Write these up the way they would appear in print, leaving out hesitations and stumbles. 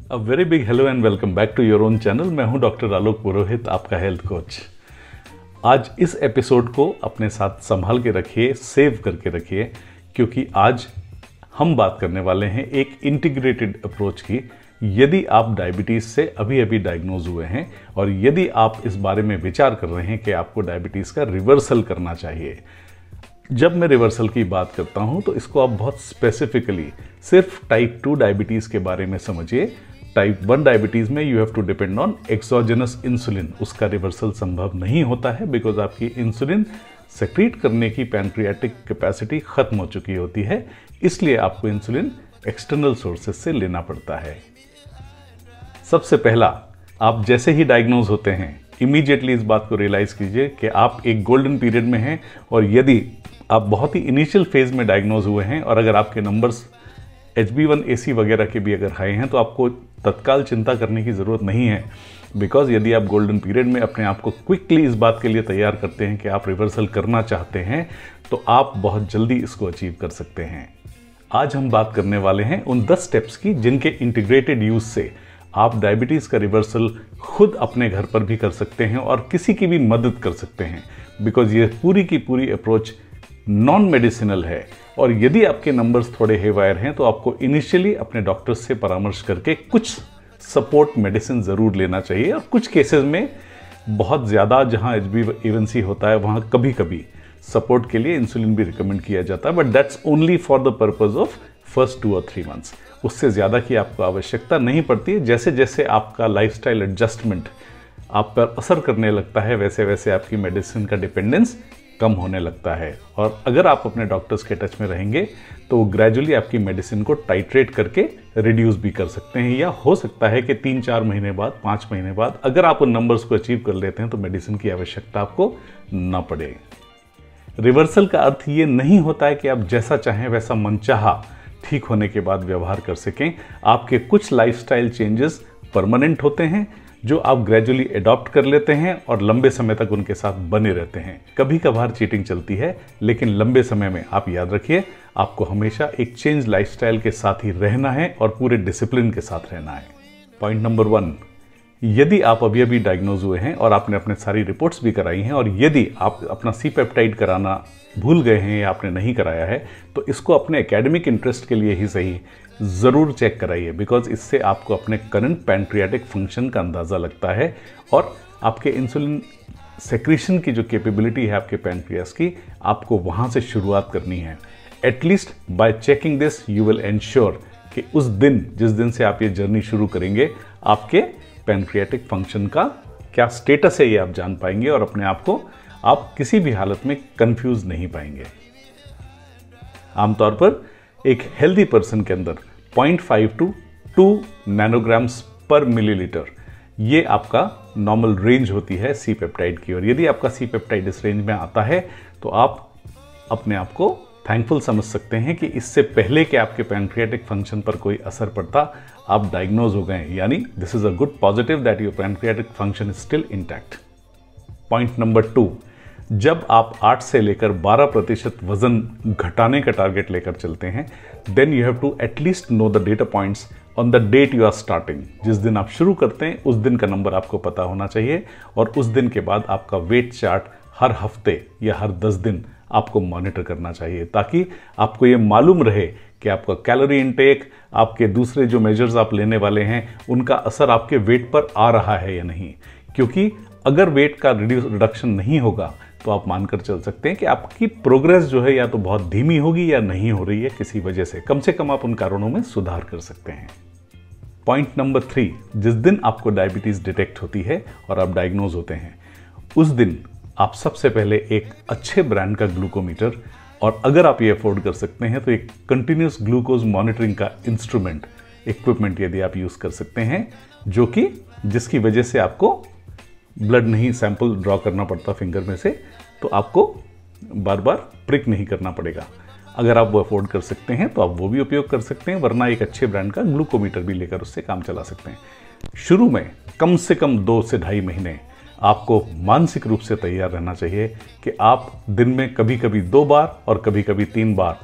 A very big hello and welcome back to your own channel. मैं हूं doctor आलोक पुरोहित, आपका health coach. आज इस एपिसोड को अपने साथ संभाल के रखिए, सेव करके रखिए, क्योंकि आज हम बात करने वाले हैं एक इंटीग्रेटेड अप्रोच की। यदि आप डायबिटीज़ से अभी अभी डायग्नोज हुए हैं और यदि आप इस बारे में विचार कर रहे हैं कि आपको डायबिटीज़ का रिवर्सल करना चाहिए। जब मैं रिवर्सल की बात करता हूं तो इसको आप बहुत स्पेसिफिकली सिर्फ टाइप 2 डायबिटीज़ के बारे में समझिए। टाइप 1 डायबिटीज़ में you have to depend on exogenous insulin. उसका रिवर्सल संभव नहीं होता है बिकॉज आपकी इंसुलिन सेक्रीट करने की पैनक्रियाटिक कैपेसिटी खत्म हो चुकी होती है, इसलिए आपको इंसुलिन एक्सटर्नल सोर्सेज से लेना पड़ता है। सबसे पहला, आप जैसे ही डायग्नोज होते हैं इमीडिएटली इस बात को रियलाइज कीजिए कि आप एक गोल्डन पीरियड में हैं। और यदि आप बहुत ही इनिशियल फेज में डायग्नोज हुए हैं और अगर आपके नंबर्स HB1AC वगैरह के भी अगर हाई हैं तो आपको तत्काल चिंता करने की ज़रूरत नहीं है। बिकॉज यदि आप गोल्डन पीरियड में अपने आप को क्विकली इस बात के लिए तैयार करते हैं कि आप रिवर्सल करना चाहते हैं तो आप बहुत जल्दी इसको अचीव कर सकते हैं। आज हम बात करने वाले हैं उन 10 स्टेप्स की जिनके इंटीग्रेटेड यूज से आप डायबिटीज़ का रिवर्सल खुद अपने घर पर भी कर सकते हैं और किसी की भी मदद कर सकते हैं। बिकॉज ये पूरी की पूरी अप्रोच नॉन मेडिसिनल है और यदि आपके नंबर्स थोड़े हेवायर हैं तो आपको इनिशियली अपने डॉक्टर से परामर्श करके कुछ सपोर्ट मेडिसिन ज़रूर लेना चाहिए। और कुछ केसेस में बहुत ज़्यादा जहां HB1C होता है वहां कभी कभी सपोर्ट के लिए इंसुलिन भी रिकमेंड किया जाता है, but that's only for the purpose of first 2 और 3 मंथ्स। उससे ज़्यादा की आपको आवश्यकता नहीं पड़ती है। जैसे जैसे आपका लाइफस्टाइल एडजस्टमेंट आप पर असर करने लगता है वैसे वैसे आपकी मेडिसिन का डिपेंडेंस कम होने लगता है। और अगर आप अपने डॉक्टर्स के टच में रहेंगे तो वो ग्रेजुअली आपकी मेडिसिन को टाइट्रेट करके रिड्यूस भी कर सकते हैं, या हो सकता है कि 3-4 महीने बाद, 5 महीने बाद अगर आप उन नंबर्स को अचीव कर लेते हैं तो मेडिसिन की आवश्यकता आपको ना पड़े। रिवर्सल का अर्थ ये नहीं होता है कि आप जैसा चाहें वैसा मनचाहा ठीक होने के बाद व्यवहार कर सकें। आपके कुछ लाइफस्टाइल चेंजेस परमानेंट होते हैं जो आप ग्रेजुअली अडॉप्ट कर लेते हैं और लंबे समय तक उनके साथ बने रहते हैं। कभी कभार चीटिंग चलती है, लेकिन लंबे समय में आप याद रखिए आपको हमेशा एक चेंज लाइफस्टाइल के साथ ही रहना है और पूरे डिसिप्लिन के साथ रहना है। पॉइंट नंबर 1, यदि आप अभी अभी डायग्नोज हुए हैं और आपने अपने सारी रिपोर्ट्स भी कराई हैं और यदि आप अपना C-पेप्टाइड कराना भूल गए हैं या आपने नहीं कराया है तो इसको अपने एकेडमिक इंटरेस्ट के लिए ही सही ज़रूर चेक कराइए। बिकॉज इससे आपको अपने करंट पैनक्रियाटिक फंक्शन का अंदाज़ा लगता है और आपके इंसुलिन सेक्रीशन की जो कैपेबिलिटी है आपके पैनक्रियास की, आपको वहाँ से शुरुआत करनी है। At least by checking this you will ensure कि उस दिन जिस दिन से आप ये जर्नी शुरू करेंगे आपके पैनक्रियाटिक फंक्शन का क्या स्टेटस है ये आप जान पाएंगे और अपने आप को आप किसी भी हालत में कंफ्यूज नहीं पाएंगे। आमतौर पर एक हेल्दी पर्सन के अंदर 0.5 to 2 नैनोग्राम्स पर मिलीलीटर ये आपका नॉर्मल रेंज होती है C-पेप्टाइड की। और यदि आपका C-पेप्टाइड इस रेंज में आता है तो आप अपने आप को थैंकफुल समझ सकते हैं कि इससे पहले कि आपके पैनक्रियाटिक फंक्शन पर कोई असर पड़ता आप डायग्नोज हो गए, यानी this is a good positive that your pancreatic function is still intact. Point number 2, जब आप 8 से लेकर 12% वजन घटाने का टारगेट लेकर चलते हैं then you have to at least know the data points on the date you are starting. जिस दिन आप शुरू करते हैं उस दिन का नंबर आपको पता होना चाहिए और उस दिन के बाद आपका वेट चार्ट हर हफ्ते या हर 10 दिन आपको मॉनिटर करना चाहिए, ताकि आपको ये मालूम रहे कि आपका कैलोरी इनटेक, आपके दूसरे जो मेजर्स आप लेने वाले हैं उनका असर आपके वेट पर आ रहा है या नहीं। क्योंकि अगर वेट का रिडक्शन नहीं होगा तो आप मानकर चल सकते हैं कि आपकी प्रोग्रेस जो है या तो बहुत धीमी होगी या नहीं हो रही है किसी वजह से कम आप उन कारणों में सुधार कर सकते हैं। पॉइंट नंबर 3, जिस दिन आपको डायबिटीज डिटेक्ट होती है और आप डायग्नोज होते हैं उस दिन आप सबसे पहले एक अच्छे ब्रांड का ग्लूकोमीटर और अगर आप ये अफोर्ड कर सकते हैं तो एक कंटिन्यूस ग्लूकोज मॉनिटरिंग का इक्विपमेंट यदि आप यूज कर सकते हैं, जो कि जिसकी वजह से आपको ब्लड नहीं सैंपल ड्रॉ करना पड़ता फिंगर में से, तो आपको बार बार प्रिक नहीं करना पड़ेगा। अगर आप वो अफोर्ड कर सकते हैं तो आप वो भी उपयोग कर सकते हैं, वरना एक अच्छे ब्रांड का ग्लूकोमीटर भी लेकर उससे काम चला सकते हैं। शुरू में कम से कम 2 से 2.5 महीने आपको मानसिक रूप से तैयार रहना चाहिए कि आप दिन में कभी कभी 2 बार और कभी कभी 3 बार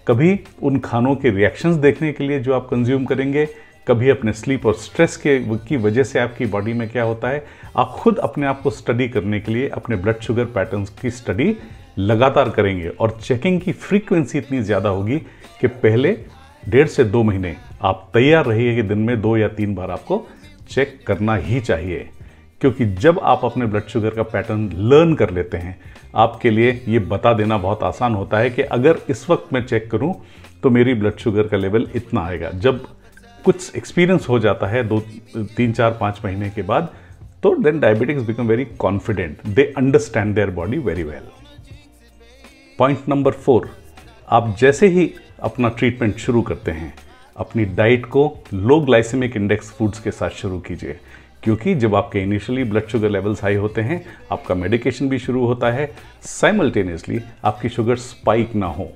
कभी उन खानों के रिएक्शंस देखने के लिए जो आप कंज्यूम करेंगे, कभी अपने स्लीप और स्ट्रेस की वजह से आपकी बॉडी में क्या होता है, आप खुद अपने आप को स्टडी करने के लिए अपने ब्लड शुगर पैटर्न्स की स्टडी लगातार करेंगे और चेकिंग की फ्रीक्वेंसी इतनी ज़्यादा होगी कि पहले 1.5 से 2 महीने आप तैयार रहिए कि दिन में 2 या 3 बार आपको चेक करना ही चाहिए। क्योंकि जब आप अपने ब्लड शुगर का पैटर्न लर्न कर लेते हैं, आपके लिए ये बता देना बहुत आसान होता है कि अगर इस वक्त मैं चेक करूं तो मेरी ब्लड शुगर का लेवल इतना आएगा। जब कुछ एक्सपीरियंस हो जाता है 2, 3, 4, 5 महीने के बाद, तो then diabetics become very confident, they understand their body very well. Point number 4, आप जैसे ही अपना ट्रीटमेंट शुरू करते हैं, अपनी डाइट को लो ग्लाइसेमिक इंडेक्स फूड्स के साथ शुरू कीजिए। क्योंकि जब आपके initially blood sugar levels high होते हैं, आपका मेडिकेशन भी शुरू होता है, साइमल्टेनियसली आपकी शुगर स्पाइक ना हो,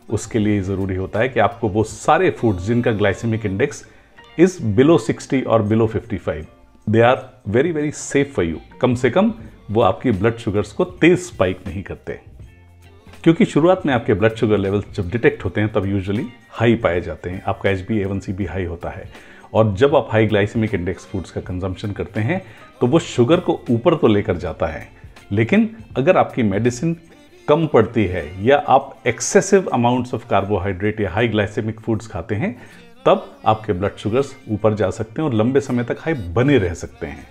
उसके लिए ज़रूरी होता है कि आपको वो सारे फूड्स जिनका ग्लाइसेमिक इंडेक्स इज बिलो 60 और below 55, they are very very safe for you. कम से कम वो आपकी ब्लड शुगर्स को तेज स्पाइक नहीं करते। क्योंकि शुरुआत में आपके ब्लड शुगर लेवल्स जब डिटेक्ट होते हैं तब यूजुअली हाई पाए जाते हैं, आपका HbA1c भी हाई होता है। और जब आप हाई ग्लाइसेमिक इंडेक्स फूड्स का कंजम्पशन करते हैं तो वो शुगर को ऊपर तो लेकर जाता है, लेकिन अगर आपकी मेडिसिन कम पड़ती है या आप एक्सेसिव अमाउंट्स ऑफ कार्बोहाइड्रेट या हाई ग्लाइसेमिक फूड्स खाते हैं, तब आपके ब्लड शुगर्स ऊपर जा सकते हैं और लंबे समय तक हाई बने रह सकते हैं।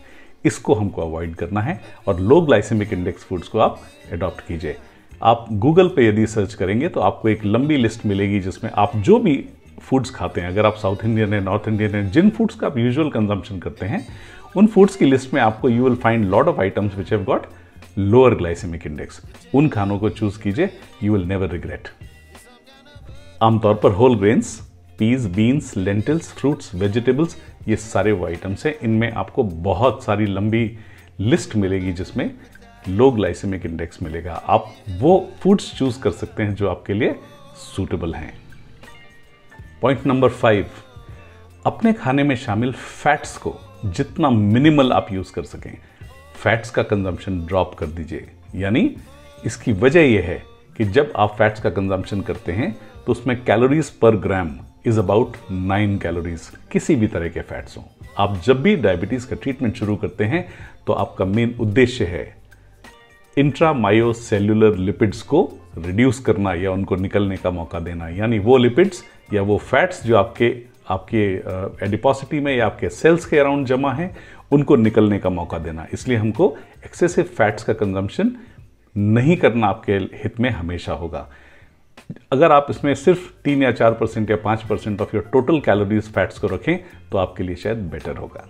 इसको हमको अवॉइड करना है और लो ग्लाइसेमिक इंडेक्स फूड्स को आप अडॉप्ट कीजिए। आप गूगल पे यदि सर्च करेंगे तो आपको एक लंबी लिस्ट मिलेगी जिसमें आप जो भी फूड्स खाते हैं, अगर आप साउथ इंडियन है, नॉर्थ इंडियन है, जिन फूड्स का आप यूजुअल कंजम्पशन करते हैं, उन फूड्स की लिस्ट में आपको you will find lot of items which have got lower glycaemic index. उन खानों को चूज कीजिए, यू विल नेवर रिग्रेट। आमतौर पर whole grains, peas, beans, lentils, fruits, vegetables, ये सारे वो आइटम्स हैं। इनमें आपको बहुत सारी लंबी लिस्ट मिलेगी जिसमें लो ग्लाइसेमिक इंडेक्स मिलेगा। आप वो फूड्स चूज कर सकते हैं जो आपके लिए सूटेबल हैं। पॉइंट नंबर 5, अपने खाने में शामिल फैट्स को जितना मिनिमल आप यूज कर सकें, फैट्स का कंजम्पशन ड्रॉप कर दीजिए। यानी इसकी वजह यह है कि जब आप फैट्स का कंजम्पशन करते हैं तो उसमें कैलोरीज पर ग्राम इज अबाउट 9 कैलोरीज, किसी भी तरह के फैट्स हों। आप जब भी डायबिटीज का ट्रीटमेंट शुरू करते हैं तो आपका मेन उद्देश्य है इंट्रामायोसेल्युलर लिपिड्स को रिड्यूस करना या उनको निकलने का मौका देना। यानी वो लिपिड्स या वो फैट्स जो आपके एडिपोसिटी में या आपके सेल्स के अराउंड जमा हैं, उनको निकलने का मौका देना। इसलिए हमको एक्सेसिव फैट्स का कंजम्पशन नहीं करना आपके हित में हमेशा होगा। अगर आप इसमें सिर्फ 3 या 4% या 5% of your total calories fats को रखें तो आपके लिए शायद बेटर होगा।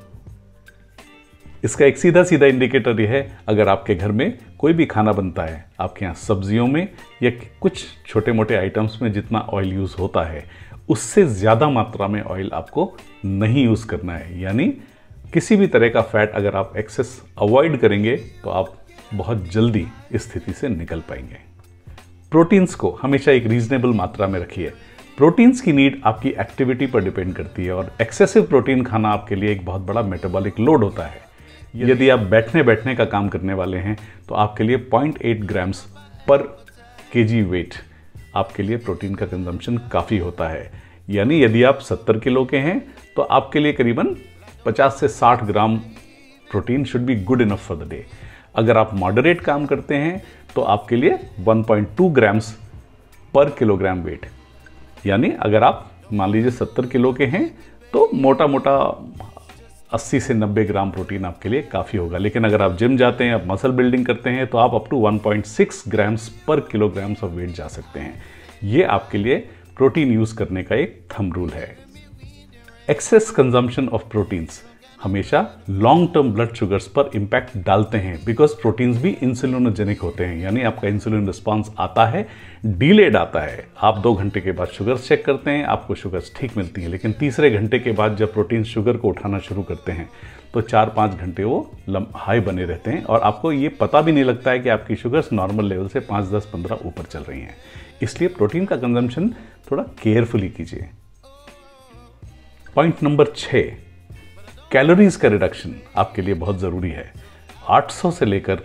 इसका एक सीधा सीधा इंडिकेटर यह है, अगर आपके घर में कोई भी खाना बनता है, आपके यहाँ सब्जियों में या कुछ छोटे मोटे आइटम्स में जितना ऑयल यूज होता है, उससे ज़्यादा मात्रा में ऑयल आपको नहीं यूज करना है। यानी किसी भी तरह का फैट अगर आप एक्सेस अवॉइड करेंगे तो आप बहुत जल्दी इस स्थिति से निकल पाएंगे। प्रोटीन्स को हमेशा एक रीजनेबल मात्रा में रखिए। प्रोटीन्स की नीड आपकी एक्टिविटी पर डिपेंड करती है और एक्सेसिव प्रोटीन खाना आपके लिए एक बहुत बड़ा मेटाबॉलिक लोड होता है। यदि आप बैठने का काम करने वाले हैं तो आपके लिए 0.8 ग्राम्स पर केजी वेट आपके लिए प्रोटीन का कंजम्पशन काफ़ी होता है। यानी यदि आप 70 किलो के हैं तो आपके लिए करीबन 50 से 60 gram protein should be good enough for the day. अगर आप मॉडरेट काम करते हैं तो आपके लिए 1.2 ग्राम्स पर किलोग्राम वेट। यानी अगर आप मान लीजिए 70 किलो के हैं तो मोटा मोटा 80 से 90 ग्राम प्रोटीन आपके लिए काफ़ी होगा। लेकिन अगर आप जिम जाते हैं, आप मसल बिल्डिंग करते हैं, तो आप अप टू 1.6 ग्राम्स पर किलोग्राम्स ऑफ वेट जा सकते हैं। ये आपके लिए प्रोटीन यूज करने का एक थंब रूल है। एक्सेस कंजम्पशन ऑफ प्रोटीन्स हमेशा लॉन्ग टर्म ब्लड शुगर्स पर इंपैक्ट डालते हैं, बिकॉज प्रोटीन्स भी इंसुलिनोजेनिक होते हैं। यानी आपका इंसुलिन रिस्पॉन्स आता है, डिलेड आता है। आप 2 घंटे के बाद शुगर चेक करते हैं, आपको शुगर्स ठीक मिलती हैं, लेकिन तीसरे घंटे के बाद जब प्रोटीन शुगर को उठाना शुरू करते हैं तो 4-5 घंटे वो हाई बने रहते हैं और आपको ये पता भी नहीं लगता है कि आपकी शुगर्स नॉर्मल लेवल से 5, 10, 15 ऊपर चल रही हैं। इसलिए प्रोटीन का कंजम्पशन थोड़ा केयरफुली कीजिए। पॉइंट नंबर 6, कैलोरीज का रिडक्शन आपके लिए बहुत ज़रूरी है। 800 से लेकर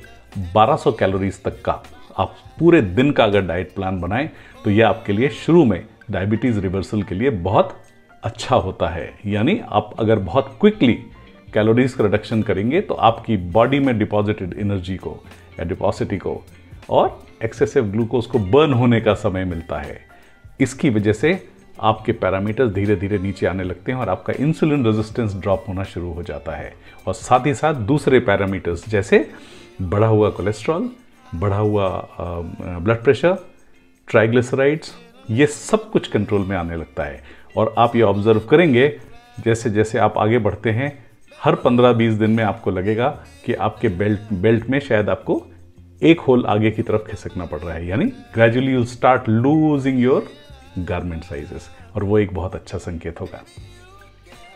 1200 कैलोरीज तक का आप पूरे दिन का अगर डाइट प्लान बनाएं तो यह आपके लिए शुरू में डायबिटीज़ रिवर्सल के लिए बहुत अच्छा होता है। यानी आप अगर बहुत क्विकली कैलोरीज का रिडक्शन करेंगे तो आपकी बॉडी में डिपॉजिटेड एनर्जी को या डिपॉसिटी को और एक्सेसिव ग्लूकोज को बर्न होने का समय मिलता है। इसकी वजह से आपके पैरामीटर्स धीरे धीरे नीचे आने लगते हैं और आपका इंसुलिन रेजिस्टेंस ड्रॉप होना शुरू हो जाता है। और साथ ही साथ दूसरे पैरामीटर्स जैसे बढ़ा हुआ कोलेस्ट्रॉल, बढ़ा हुआ ब्लड प्रेशर, ट्राइग्लिसराइड्स, ये सब कुछ कंट्रोल में आने लगता है। और आप ये ऑब्जर्व करेंगे जैसे जैसे आप आगे बढ़ते हैं, हर 15-20 दिन में आपको लगेगा कि आपके बेल्ट में शायद आपको एक होल आगे की तरफ खिसकना पड़ रहा है। यानी gradually you start losing your garment sizes, और वो एक बहुत अच्छा संकेत होगा।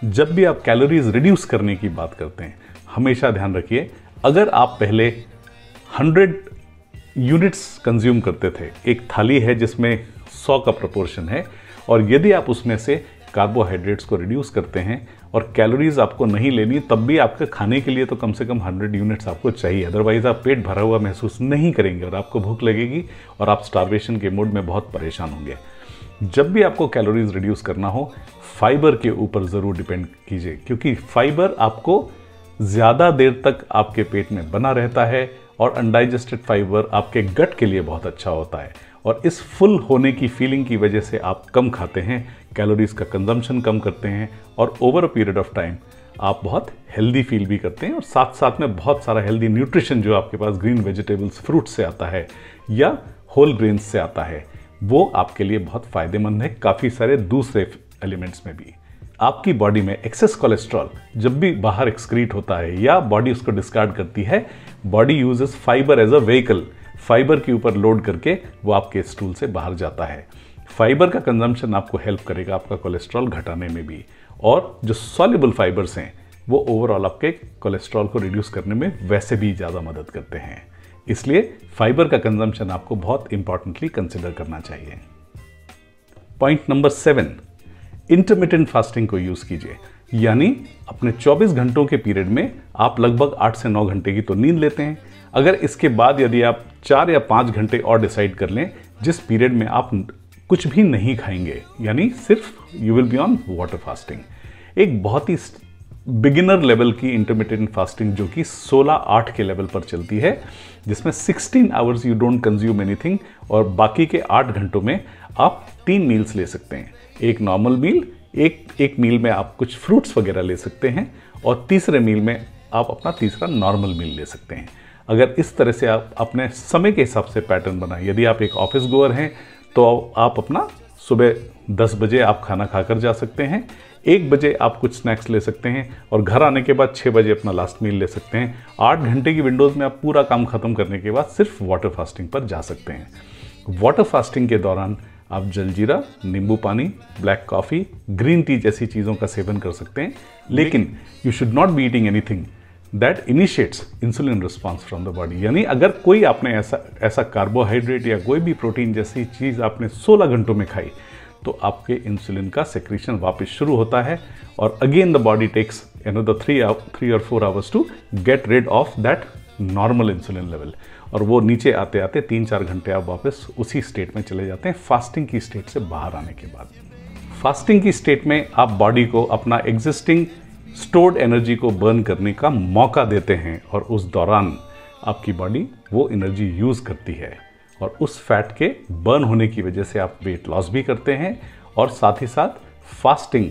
जब भी आप कैलोरीज रिड्यूस करने की बात करते हैं, हमेशा ध्यान रखिए, अगर आप पहले 100 यूनिट्स कंज्यूम करते थे, एक थाली है जिसमें 100 का प्रोपोर्शन है, और यदि आप उसमें से कार्बोहाइड्रेट्स को रिड्यूस करते हैं और कैलोरीज आपको नहीं लेनी, तब भी आपके खाने के लिए तो कम से कम 100 यूनिट्स आपको चाहिए। अदरवाइज आप पेट भरा हुआ महसूस नहीं करेंगे और आपको भूख लगेगी और आप स्टार्वेशन के मूड में बहुत परेशान होंगे। जब भी आपको कैलोरीज रिड्यूस करना हो, फाइबर के ऊपर ज़रूर डिपेंड कीजिए, क्योंकि फाइबर आपको ज़्यादा देर तक आपके पेट में बना रहता है और अनडाइजेस्टेड फाइबर आपके गट के लिए बहुत अच्छा होता है। और इस फुल होने की फीलिंग की वजह से आप कम खाते हैं, कैलोरीज का कंजम्पशन कम करते हैं, और over a period of time आप बहुत हेल्दी फील भी करते हैं। और साथ साथ में बहुत सारा हेल्दी न्यूट्रिशन जो आपके पास ग्रीन वेजिटेबल्स, फ्रूट्स से आता है या होल ग्रेन्स से आता है, वो आपके लिए बहुत फायदेमंद है काफ़ी सारे दूसरे एलिमेंट्स में भी। आपकी बॉडी में एक्सेस कोलेस्ट्रॉल जब भी बाहर एक्सक्रीट होता है या बॉडी उसको डिस्कार्ड करती है, body uses fibre as a vehicle, fibre के ऊपर लोड करके वो आपके स्टूल से बाहर जाता है। फाइबर का कंजम्पशन आपको हेल्प करेगा आपका कोलेस्ट्रॉल घटाने में भी, और जो सॉल्युबल फाइबर्स हैं वो ओवरऑल आपके कोलेस्ट्रॉल को रिड्यूस करने में वैसे भी ज़्यादा मदद करते हैं। इसलिए फाइबर का कंजम्पशन आपको बहुत इंपॉर्टेंटली कंसिडर करना चाहिए। पॉइंट नंबर 7, इंटरमिटेंट फास्टिंग को यूज़ कीजिए। यानी अपने 24 घंटों के पीरियड में आप लगभग 8 से 9 घंटे की तो नींद लेते हैं। अगर इसके बाद यदि आप 4 या 5 घंटे और डिसाइड कर लें जिस पीरियड में आप कुछ भी नहीं खाएंगे, यानी सिर्फ you will be on water fasting. एक बहुत ही बिगिनर लेवल की इंटरमिटेंट फास्टिंग जो कि 16-8 के लेवल पर चलती है, जिसमें 16 hours you don't consume anything, और बाकी के 8 घंटों में आप 3 मील्स ले सकते हैं। एक नॉर्मल मील, एक मील में आप कुछ फ्रूट्स वगैरह ले सकते हैं, और तीसरे मील में आप अपना तीसरा नॉर्मल मील ले सकते हैं। अगर इस तरह से आप अपने समय के हिसाब से पैटर्न बनाएं, यदि आप एक ऑफिस गोअर हैं तो आप अपना सुबह 10 बजे आप खाना खाकर जा सकते हैं, 1 बजे आप कुछ स्नैक्स ले सकते हैं, और घर आने के बाद 6 बजे अपना लास्ट मील ले सकते हैं। 8 घंटे की विंडोज़ में आप पूरा काम खत्म करने के बाद सिर्फ वाटर फास्टिंग पर जा सकते हैं। वाटर फास्टिंग के दौरान आप जलजीरा, नींबू पानी, ब्लैक कॉफ़ी, ग्रीन टी जैसी चीज़ों का सेवन कर सकते हैं, लेकिन you should not be eating anything that initiates insulin response from the body. यानी अगर कोई आपने ऐसा कार्बोहाइड्रेट या कोई भी प्रोटीन जैसी चीज़ आपने 16 घंटों में खाई, तो आपके इंसुलिन का सेक्रीशन वापस शुरू होता है, और again the body takes another 3 or 4 hours to get rid of that normal insulin level, और वो नीचे आते आते 3-4 घंटे आप वापस उसी स्टेट में चले जाते हैं, फास्टिंग की स्टेट से बाहर आने के बाद। फास्टिंग की स्टेट में आप बॉडी को अपना एग्जिस्टिंग स्टोर्ड एनर्जी को बर्न करने का मौका देते हैं, और उस दौरान आपकी बॉडी वो एनर्जी यूज़ करती है, और उस फैट के बर्न होने की वजह से आप वेट लॉस भी करते हैं। और साथ ही साथ फास्टिंग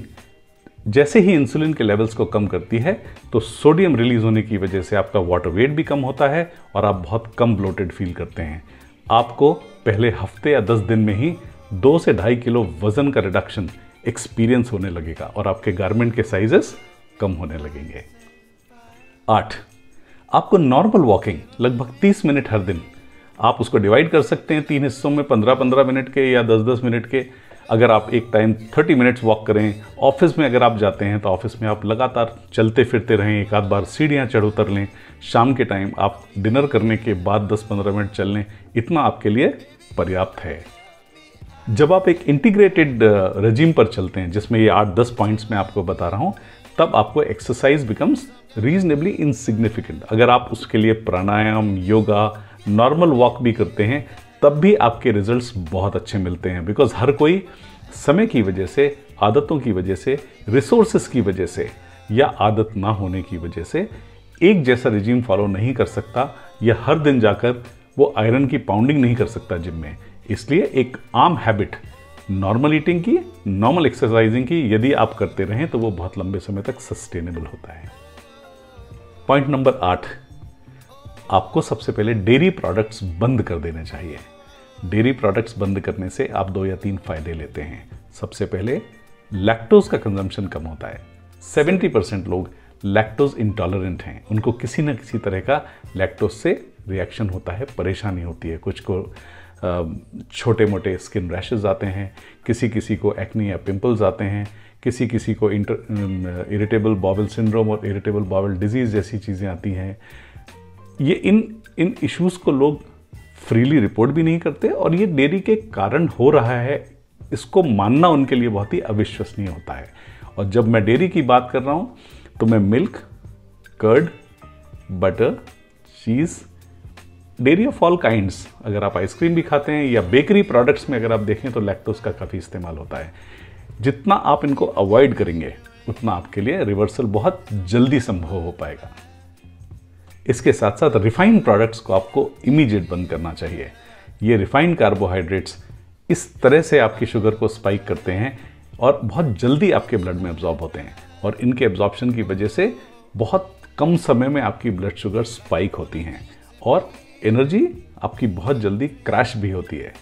जैसे ही इंसुलिन के लेवल्स को कम करती है, तो सोडियम रिलीज होने की वजह से आपका वाटर वेट भी कम होता है और आप बहुत कम ब्लोटेड फील करते हैं। आपको पहले हफ्ते या 10 दिन में ही 2 से 2.5 किलो वजन का रिडक्शन एक्सपीरियंस होने लगेगा, और आपके गारमेंट के साइजेस कम होने लगेंगे। 8, आपको नॉर्मल वॉकिंग लगभग 30 मिनट हर दिन, आप उसको डिवाइड कर सकते हैं 3 हिस्सों में, 15-15 मिनट के या 10-10 मिनट के। अगर आप एक टाइम 30 मिनट्स वॉक करें, ऑफिस में अगर आप जाते हैं तो ऑफिस में आप लगातार चलते फिरते रहें, एक आध बार सीढ़ियाँ चढ़ उतर लें, शाम के टाइम आप डिनर करने के बाद 10-15 मिनट चल लें, इतना आपके लिए पर्याप्त है। जब आप एक इंटीग्रेटेड रेजिम पर चलते हैं, जिसमें ये 8-10 पॉइंट्स मैं आपको बता रहा हूँ, तब आपको एक्सरसाइज बिकम्स रीजनेबली इनसिग्निफिकेंट। अगर आप उसके लिए प्राणायाम, योगा, नॉर्मल वॉक भी करते हैं, तब भी आपके रिजल्ट्स बहुत अच्छे मिलते हैं, बिकॉज हर कोई समय की वजह से आदतों की वजह से, रिसोर्सेस की वजह से या आदत ना होने की वजह से एक जैसा रिजीम फॉलो नहीं कर सकता, या हर दिन जाकर वो आयरन की पाउंडिंग नहीं कर सकता जिम में। इसलिए एक आम हैबिट नॉर्मल ईटिंग की, नॉर्मल एक्सरसाइजिंग की यदि आप करते रहें तो वो बहुत लंबे समय तक सस्टेनेबल होता है। पॉइंट नंबर 8, आपको सबसे पहले डेयरी प्रोडक्ट्स बंद कर देने चाहिए। डेयरी प्रोडक्ट्स बंद करने से आप 2 या 3 फायदे लेते हैं। सबसे पहले लैक्टोज का कंजम्पशन कम होता है। 70% लोग लैक्टोज इंटॉलरेंट हैं, उनको किसी न किसी तरह का लैक्टोज से रिएक्शन होता है, परेशानी होती है। कुछ को छोटे मोटे स्किन रैशेज आते हैं, किसी को एक्ने या पिंपल्स आते हैं, किसी को इरिटेबल बाउल सिंड्रोम और इरिटेबल बाउल डिजीज़ जैसी चीज़ें आती हैं। ये इन इश्यूज़ को लोग फ्रीली रिपोर्ट भी नहीं करते, और ये डेयरी के कारण हो रहा है इसको मानना उनके लिए बहुत ही अविश्वसनीय होता है। और जब मैं डेयरी की बात कर रहा हूँ तो मैं milk, curd, butter, cheese, dairy of all kinds, अगर आप आइसक्रीम भी खाते हैं या बेकरी प्रोडक्ट्स में अगर आप देखें तो लैक्टोज का काफ़ी इस्तेमाल होता है। जितना आप इनको अवॉइड करेंगे उतना आपके लिए रिवर्सल बहुत जल्दी संभव हो पाएगा। इसके साथ साथ रिफाइंड प्रोडक्ट्स को आपको इमीडिएट बंद करना चाहिए। ये रिफाइंड कार्बोहाइड्रेट्स इस तरह से आपकी शुगर को स्पाइक करते हैं और बहुत जल्दी आपके ब्लड में एब्जॉर्ब होते हैं, और इनके एब्जॉर्प्शन की वजह से बहुत कम समय में आपकी ब्लड शुगर स्पाइक होती हैं और एनर्जी आपकी बहुत जल्दी क्रैश भी होती है।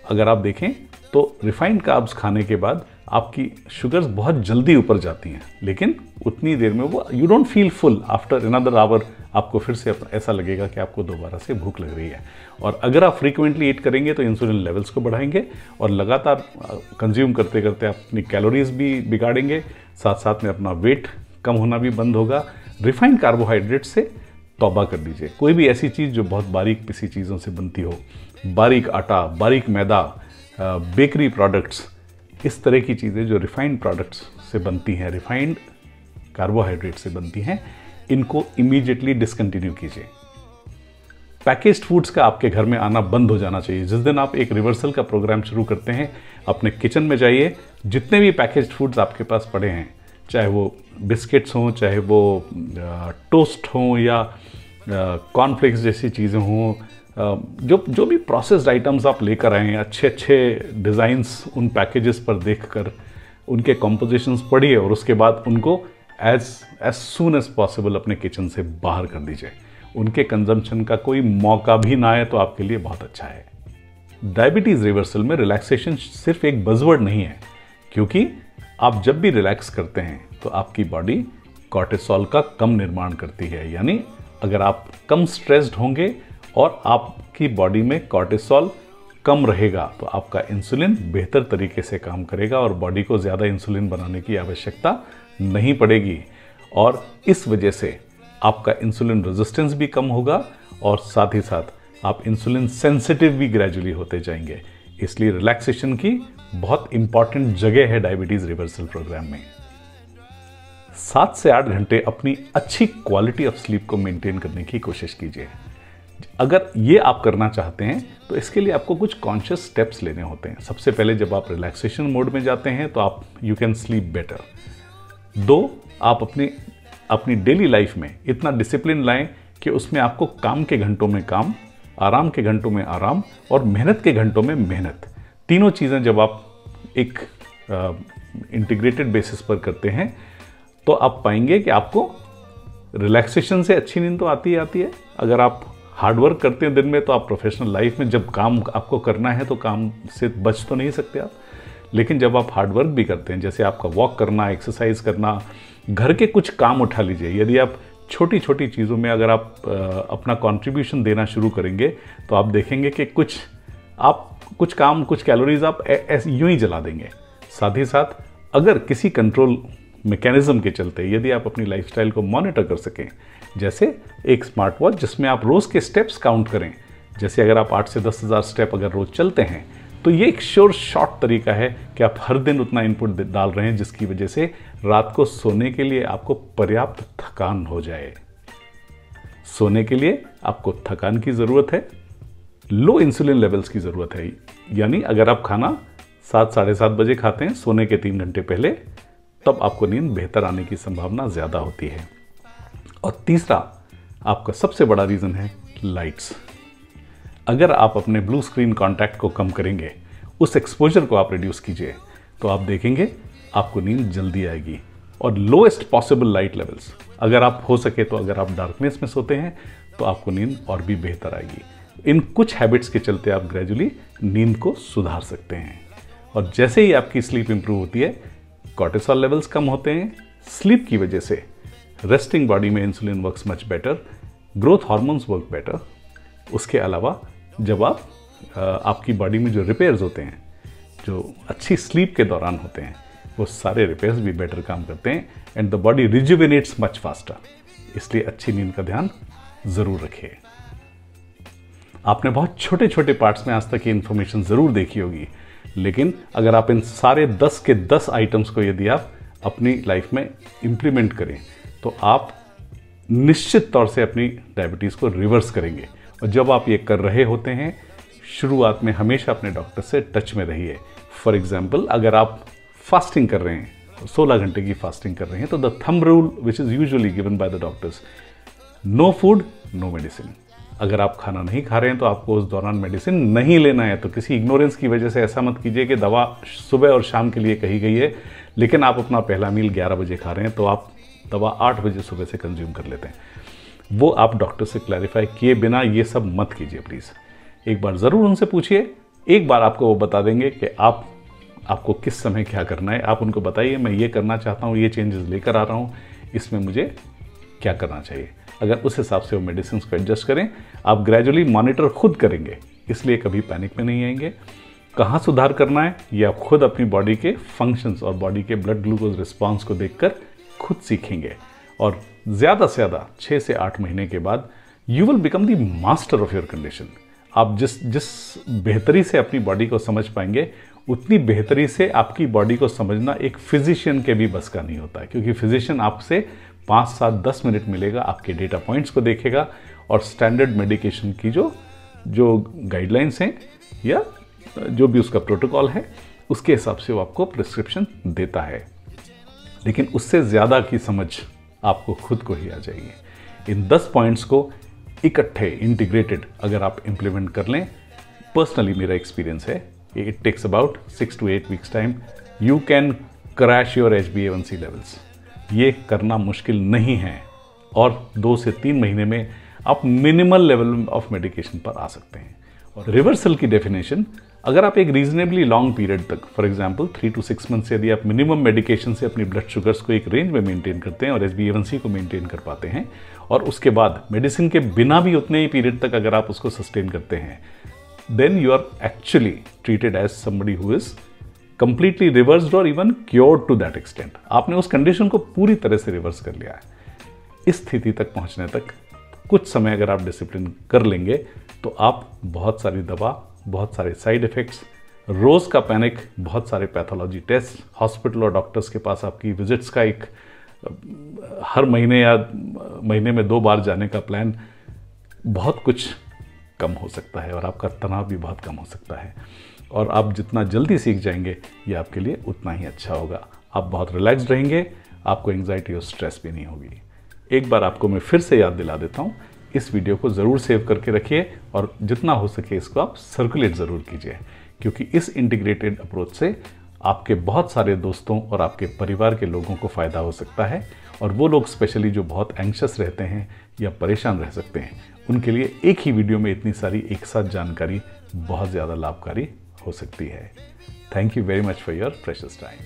अगर आप देखें तो रिफाइंड कार्ब्स खाने के बाद आपकी शुगर्स बहुत जल्दी ऊपर जाती हैं, लेकिन उतनी देर में वो you don't feel full. After another our आपको फिर से ऐसा लगेगा कि आपको दोबारा से भूख लग रही है। और अगर आप फ्रीक्वेंटली ईट करेंगे तो इंसुलिन लेवल्स को बढ़ाएंगे और लगातार कंज्यूम करते करते आप अपनी कैलोरीज भी बिगाड़ेंगे, साथ साथ में अपना वेट कम होना भी बंद होगा। रिफाइंड कार्बोहाइड्रेट से तौबा कर दीजिए। कोई भी ऐसी चीज़ जो बहुत बारीक पिसी चीज़ों से बनती हो, बारीक आटा, बारीक मैदा, बेकरी प्रोडक्ट्स, इस तरह की चीज़ें जो रिफाइंड प्रोडक्ट्स से बनती हैं, रिफाइंड कार्बोहाइड्रेट से बनती हैं, इनको इमीडिएटली डिसकंटिन्यू कीजिए। पैकेज्ड फूड्स का आपके घर में आना बंद हो जाना चाहिए। जिस दिन आप एक रिवर्सल का प्रोग्राम शुरू करते हैं, अपने किचन में जाइए, जितने भी पैकेज्ड फूड्स आपके पास पड़े हैं, चाहे वो बिस्किट्स हों, चाहे वो टोस्ट हों या कॉर्नफ्लेक्स जैसी चीज़ें हों, जो भी प्रोसेस्ड आइटम्स आप लेकर आए हैं, अच्छे अच्छे डिज़ाइंस उन पैकेजेस पर देखकर उनके कॉम्पोजिशंस पढ़िए और उसके बाद उनको एज सून एज पॉसिबल अपने किचन से बाहर कर दीजिए। उनके कंजम्पशन का कोई मौका भी ना आए तो आपके लिए बहुत अच्छा है। डायबिटीज़ रिवर्सल में रिलैक्सेशन सिर्फ एक बज़वर्ड नहीं है, क्योंकि आप जब भी रिलैक्स करते हैं तो आपकी बॉडी कॉर्टिसोल का कम निर्माण करती है। यानी अगर आप कम स्ट्रेस्ड होंगे और आपकी बॉडी में कॉर्टिसोल कम रहेगा तो आपका इंसुलिन बेहतर तरीके से काम करेगा और बॉडी को ज़्यादा इंसुलिन बनाने की आवश्यकता नहीं पड़ेगी, और इस वजह से आपका इंसुलिन रेजिस्टेंस भी कम होगा और साथ ही साथ आप इंसुलिन सेंसिटिव भी ग्रेजुअली होते जाएंगे। इसलिए रिलैक्सेशन की बहुत इंपॉर्टेंट जगह है डायबिटीज़ रिवर्सल प्रोग्राम में। 7 से 8 घंटे अपनी अच्छी क्वालिटी ऑफ स्लीप को मेंटेन करने की कोशिश कीजिए। अगर ये आप करना चाहते हैं तो इसके लिए आपको कुछ कॉन्शियस स्टेप्स लेने होते हैं। सबसे पहले जब आप रिलैक्सेशन मोड में जाते हैं तो आप यू कैन स्लीप बेटर। 2, आप अपनी डेली लाइफ में इतना डिसिप्लिन लाएं कि उसमें आपको काम के घंटों में काम, आराम के घंटों में आराम और मेहनत के घंटों में मेहनत, तीनों चीज़ें जब आप एक इंटीग्रेटेड बेसिस पर करते हैं तो आप पाएंगे कि आपको रिलैक्सेशन से अच्छी नींद तो आती है। अगर आप हार्डवर्क करते हैं दिन में तो आप प्रोफेशनल लाइफ में जब काम आपको करना है तो काम से बच तो नहीं सकते आप, लेकिन जब आप हार्डवर्क भी करते हैं, जैसे आपका वॉक करना, एक्सरसाइज करना, घर के कुछ काम उठा लीजिए, यदि आप छोटी छोटी चीज़ों में अगर आप अपना कंट्रीब्यूशन देना शुरू करेंगे तो आप देखेंगे कि कुछ काम, कुछ कैलोरीज आप यूं ही जला देंगे। साथ ही साथ अगर किसी कंट्रोल मैकेनिज्म के चलते यदि आप अपनी लाइफस्टाइल को मॉनिटर कर सकें, जैसे एक स्मार्ट वॉच जिसमें आप रोज़ के स्टेप्स काउंट करें, जैसे अगर आप 8 से 10,000 स्टेप अगर रोज़ चलते हैं तो ये एक शॉर्ट तरीका है कि आप हर दिन उतना इनपुट डाल रहे हैं जिसकी वजह से रात को सोने के लिए आपको पर्याप्त थकान हो जाए। सोने के लिए आपको थकान की ज़रूरत है, लो इंसुलिन लेवल्स की ज़रूरत है। यानी अगर आप खाना 7 साढ़े 7 बजे खाते हैं सोने के 3 घंटे पहले, तब आपको नींद बेहतर आने की संभावना ज़्यादा होती है। और तीसरा आपका सबसे बड़ा रीज़न है लाइट्स। अगर आप अपने ब्लू स्क्रीन कॉन्टैक्ट को कम करेंगे, उस एक्सपोजर को आप रिड्यूस कीजिए, तो आप देखेंगे आपको नींद जल्दी आएगी। और लोएस्ट पॉसिबल लाइट लेवल्स, अगर आप हो सके तो अगर आप डार्कनेस में सोते हैं तो आपको नींद और भी बेहतर आएगी। इन कुछ हैबिट्स के चलते आप ग्रेजुअली नींद को सुधार सकते हैं। और जैसे ही आपकी स्लीप इंप्रूव होती है, कॉर्टिसोल लेवल्स कम होते हैं। स्लीप की वजह से रेस्टिंग बॉडी में insulin works much better, growth hormones work better. उसके अलावा जब आपकी बॉडी में जो रिपेयर्स होते हैं, जो अच्छी स्लीप के दौरान होते हैं, वो सारे रिपेयर्स भी बेटर काम करते हैं and the body rejuvenates much faster. इसलिए अच्छी नींद का ध्यान ज़रूर रखिए। आपने बहुत छोटे छोटे पार्ट्स में आज तक ये इन्फॉर्मेशन ज़रूर देखी होगी, लेकिन अगर आप इन सारे 10 के 10 आइटम्स को यदि आप अपनी लाइफ में इम्प्लीमेंट करें तो आप निश्चित तौर से अपनी डायबिटीज़ को रिवर्स करेंगे। और जब आप ये कर रहे होते हैं, शुरुआत में हमेशा अपने डॉक्टर से टच में रहिए। फॉर एग्जाम्पल, अगर आप फास्टिंग कर रहे हैं, 16 घंटे की फास्टिंग कर रहे हैं, तो the thumb rule which is usually given by the doctors, no food no medicine. अगर आप खाना नहीं खा रहे हैं तो आपको उस दौरान मेडिसिन नहीं लेना है। तो किसी इग्नोरेंस की वजह से ऐसा मत कीजिए कि दवा सुबह और शाम के लिए कही गई है, लेकिन आप अपना पहला मील 11 बजे खा रहे हैं, तो आप दवा 8 बजे सुबह से कंज्यूम कर लेते हैं। वो आप डॉक्टर से क्लैरिफाई किए बिना ये सब मत कीजिए प्लीज़। एक बार ज़रूर उनसे पूछिए, एक बार आपको वो बता देंगे कि आपको किस समय क्या करना है। आप उनको बताइए मैं ये करना चाहता हूँ, ये चेंजेस लेकर आ रहा हूँ, इसमें मुझे क्या करना चाहिए। अगर उस हिसाब से वो मेडिसिन को एडजस्ट करें, आप ग्रेजुअली मॉनिटर खुद करेंगे, इसलिए कभी पैनिक में नहीं आएंगे। कहाँ सुधार करना है ये आप खुद अपनी बॉडी के फंक्शंस और बॉडी के ब्लड ग्लूकोज रिस्पॉन्स को देखकर खुद सीखेंगे। और ज़्यादा से ज़्यादा 6 से 8 महीने के बाद you will become the master of your condition. आप जिस बेहतरी से अपनी बॉडी को समझ पाएंगे, उतनी बेहतरी से आपकी बॉडी को समझना एक फिजिशियन के भी बस का नहीं होता है, क्योंकि फिजिशियन आपसे 5, 7, 10 मिनट मिलेगा, आपके डेटा पॉइंट्स को देखेगा और स्टैंडर्ड मेडिकेशन की जो गाइडलाइंस हैं या जो भी उसका प्रोटोकॉल है, उसके हिसाब से वो आपको प्रिस्क्रिप्शन देता है। लेकिन उससे ज़्यादा की समझ आपको खुद को ही आ जाएगी। इन 10 पॉइंट्स को इकट्ठे इंटीग्रेटेड अगर आप इम्प्लीमेंट कर लें, पर्सनली मेरा एक्सपीरियंस है, it takes about 6 to 8 weeks time, you can crash your HbA1c levels. ये करना मुश्किल नहीं है और 2 से 3 महीने में आप मिनिमल लेवल ऑफ मेडिकेशन पर आ सकते हैं। और रिवर्सल की डेफिनेशन, अगर आप एक रीजनेबली लॉन्ग पीरियड तक, फॉर एग्जांपल 3 to 6 मंथ्स, यदि आप मिनिमम मेडिकेशन से अपनी ब्लड शुगर्स को एक रेंज में मेंटेन करते हैं और HbA1c को मेंटेन कर पाते हैं, और उसके बाद मेडिसिन के बिना भी उतने ही पीरियड तक अगर आप उसको सस्टेन करते हैं, then you are actually treated as somebody who is completely reversed or even cured to that extent। आपने उस कंडीशन को पूरी तरह से रिवर्स कर लिया है। इस स्थिति तक पहुंचने तक कुछ समय अगर आप डिसिप्लिन कर लेंगे तो आप बहुत सारी दवा, बहुत सारे साइड इफेक्ट्स, रोज़ का पैनिक, बहुत सारे पैथोलॉजी टेस्ट, हॉस्पिटल और डॉक्टर्स के पास आपकी विजिट्स का एक हर महीने या महीने में 2 बार जाने का प्लान, बहुत कुछ कम हो सकता है और आपका तनाव भी बहुत कम हो सकता है। और आप जितना जल्दी सीख जाएंगे, ये आपके लिए उतना ही अच्छा होगा। आप बहुत रिलैक्स्ड रहेंगे, आपको एंग्जाइटी और स्ट्रेस भी नहीं होगी। एक बार आपको मैं फिर से याद दिला देता हूँ, इस वीडियो को ज़रूर सेव करके रखिए और जितना हो सके इसको आप सर्कुलेट ज़रूर कीजिए, क्योंकि इस इंटीग्रेटेड अप्रोच से आपके बहुत सारे दोस्तों और आपके परिवार के लोगों को फ़ायदा हो सकता है। और वो लोग स्पेशली जो बहुत एंग्शियस रहते हैं या परेशान रह सकते हैं, उनके लिए एक ही वीडियो में इतनी सारी एक साथ जानकारी बहुत ज़्यादा लाभकारी हो सकती है। Thank you very much for your precious time.